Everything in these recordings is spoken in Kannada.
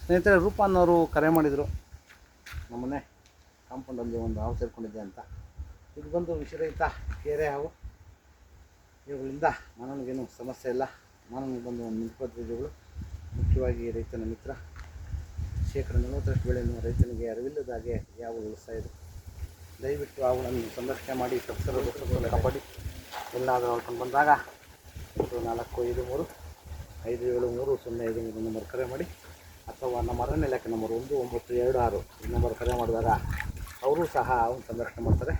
ಸ್ನೇಹಿತರೆ, ರೂಪ ಅನ್ನೋರು ಕರೆ ಮಾಡಿದರು. ನಮ್ಮನೆ ಕಾಂಪೌಂಡಲ್ಲಿ ಒಂದು ಹಾವು ಸೇರಿಕೊಂಡಿದೆ ಅಂತ. ಇದು ಬಂದು ವಿಷರಹಿತ ಕೆರೆ ಹಾವು. ಇವುಗಳಿಂದ ಮಾನವನಿಗೇನು ಸಮಸ್ಯೆ ಇಲ್ಲ. ಮಾನವನಿಗೆ ಬಂದು ಒಂದು ನಿಂತ್ಕೋದ್ವಿಗಳು. ಮುಖ್ಯವಾಗಿ ರೈತನ ಮಿತ್ರ. ಶೇಕಡ 40ರಷ್ಟು ಬೆಳೆಯನ್ನು ರೈತನಿಗೆ ಅರಿವಿಲ್ಲದ ಹಾಗೆ ಯಾವ ಉಳಿಸ್ತಾ ಇದೆ. ದಯವಿಟ್ಟು ಅವುಗಳನ್ನು ಸಂರಕ್ಷಣೆ ಮಾಡಿ ಪರಿಸರದ ಸುತ್ತಲೂ ಕಾಪಾಡಿ. ಎಲ್ಲಾದರೂ ನೋಡ್ಕೊಂಡು ಬಂದಾಗ 8453 ನಂಬರ್ ಕರೆ ಮಾಡಿ, ಅಥವಾ ನಮ್ಮ ಅರಣ್ಯ ಇಲಾಖೆ ನಂಬರ್ 1926 ಈ ನಂಬರ್ ಕರೆ ಮಾಡಿದಾಗ ಅವರು ಸಹ ಅವನ್ನ ಸಂರಕ್ಷಣೆ ಮಾಡ್ತಾರೆ.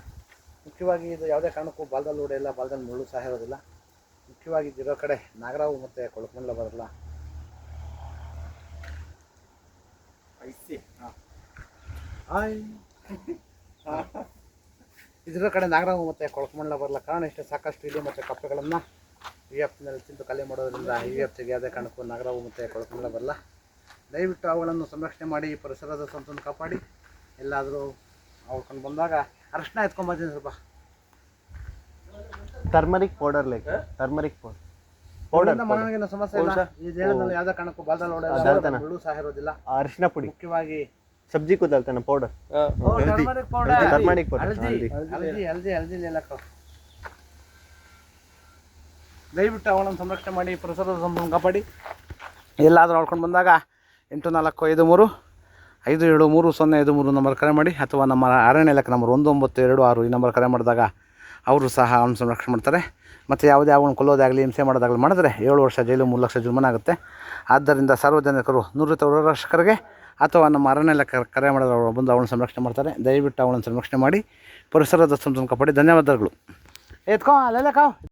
ಮುಖ್ಯವಾಗಿ ಇದು ಯಾವುದೇ ಕಾರಣಕ್ಕೂ ಬಾಲ್ದಲ್ಲಿ ಹೊಡೆಯಲ್ಲ, ಬಾಲ್ದಲ್ಲಿ ಮುಳ್ಳು ಸಹ ಇರೋದಿಲ್ಲ. ಮುಖ್ಯವಾಗಿ ಇದಿರೋ ಕಡೆ ನಾಗರಾವು ಮತ್ತು ಕೊಳಕಮಂಡಲ ಬರಲ್ಲ. ಇದರ ಕಡೆ ನಾಗರಾವು ಮತ್ತು ಕೊಳಕಮಂಡಲ ಬರಲ್ಲ. ಕಾರಣ ಇಷ್ಟೇ, ಸಾಕಷ್ಟು ಇಲಿ ಮತ್ತು ಕಪ್ಪೆಗಳನ್ನು EFನಲ್ಲಿ ತಿಂದು ಖಾಲಿ ಮಾಡೋದ್ರಿಂದ EFಗೆ ಯಾವುದೇ ಕಾರಣಕ್ಕೂ ನಾಗರಾವು ಮತ್ತು ಕೊಳಕಮಂಡಲ ಬರಲ್ಲ. ದಯವಿಟ್ಟು ಅವುಗಳನ್ನು ಸಂರಕ್ಷಣೆ ಮಾಡಿ, ಪರಿಸರದ ಸಂತನ್ನು ಕಾಪಾಡಿ. ಎಲ್ಲಾದರೂ ಅವ್ಕೊಂಡು ಬಂದಾಗ ಅರಶಿನ ಎತ್ಕೊಂಬರ್ತೀನಿ ಸ್ವಲ್ಪ. ಟರ್ಮರಿಕ್ ಪೌಡರ್ ಟರ್ಮರಿಕ್ ಪೌಡರ್ ಮನವಿನ ಸಮಸ್ಯೆ ಇಲ್ಲ. ಈ ದೇಹದಲ್ಲಿ ಯಾವುದೇ ಕಾರಣಕ್ಕೂ ಬಾಲ್ದಲ್ಲಿ ಹೊಡೆಯಲ್ಲ, ಮುಳ್ಳು ಸಹ ಇರೋದಿಲ್ಲ. ಅರಿಶಿನ ಪುಡಿ ಮುಖ್ಯವಾಗಿ ಸಬ್ಜಿ को डालते हैं ना powder, turmeric powder, turmeric powder, हल्दी ದಯವಿಟ್ಟು ಅವುಗಳನ್ನು ಸಂರಕ್ಷಣೆ ಮಾಡಿ, ಪರಿಸರದ ಸಂಪೂರ್ಣ ಕಾಪಾಡಿ. ಎಲ್ಲಾದರೂ ಆಳ್ಕೊಂಡು ಬಂದಾಗ 8453-573-053 ನಂಬರ್ ಕರೆ ಮಾಡಿ, ಅಥವಾ ನಮ್ಮ ಅರಣ್ಯ ಇಲಾಖೆ ನಂಬರ್ 1926 ಈ ನಂಬರ್ ಕರೆ ಮಾಡಿದಾಗ ಅವರು ಸಹ ಅವನ್ನ ಸಂರಕ್ಷಣೆ ಮಾಡ್ತಾರೆ. ಮತ್ತು ಯಾವುದೇ ಅವನ್ನು ಕೊಲ್ಲೋದಾಗಲಿ, ಹಿಂಸೆ ಮಾಡೋದಾಗಲಿ ಮಾಡಿದ್ರೆ 7 ವರ್ಷ ಜೈಲು, 3 ಲಕ್ಷ ಜುರ್ಮಾನ ಆಗುತ್ತೆ. ಆದ್ದರಿಂದ ಸಾರ್ವಜನಿಕರು ನುರಿತ ರಕ್ಷಕರಿಗೆ ಅಥವಾ ನಮ್ಮ ಅರಣ್ಯ ಇಲಾಖೆ ಕರೆ ಮಾಡಿದ್ರೆ ಅವರು ಬಂದು ಅವಳನ್ನು ಸಂರಕ್ಷಣೆ ಮಾಡ್ತಾರೆ. ದಯವಿಟ್ಟು ಅವಳನ್ನು ಸಂರಕ್ಷಣೆ ಮಾಡಿ, ಪರಿಸರದ ಸಂತೋಷ ಕಾಪಾಡಿ. ಧನ್ಯವಾದಗಳು. ಎತ್ಕೋ ಅಲ್ಲೆಲ್ಲ ಕಾವು.